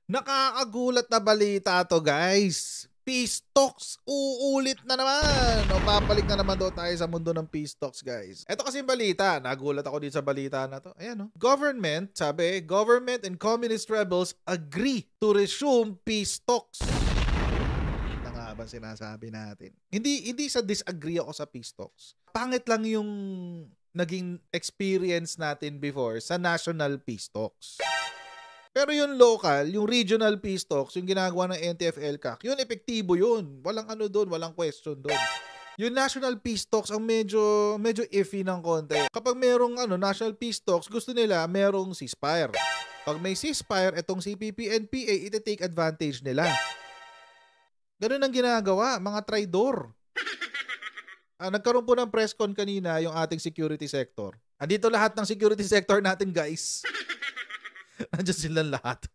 Nakakagulat na balita to, guys. Peace talks, uulit na naman. O, papalik na naman daw tayo sa mundo ng peace talks, guys. Ito kasi balita. Nagulat ako dito sa balita na to. Ayan, no? Government and communist rebels agree to resume peace talks. Ito nga ba sinasabi natin? Hindi sa disagree ako sa peace talks. Pangit lang yung naging experience natin before sa national peace talks. Pero yung local, yung regional peace talks, yung ginagawa ng NTF-ELCAC, yun, epektibo yun. Walang ano doon, walang question doon. Yung national peace talks, ang medyo iffy ng konti. Kapag merong national peace talks, gusto nila merong ceasefire. Pag may ceasefire, itong CPP and PA, iti-take advantage nila. Ganun ang ginagawa, mga traidor. Nagkaroon po ng press con kanina yung ating security sector. Andito lahat ng security sector natin, guys. Nandiyan silang lahat.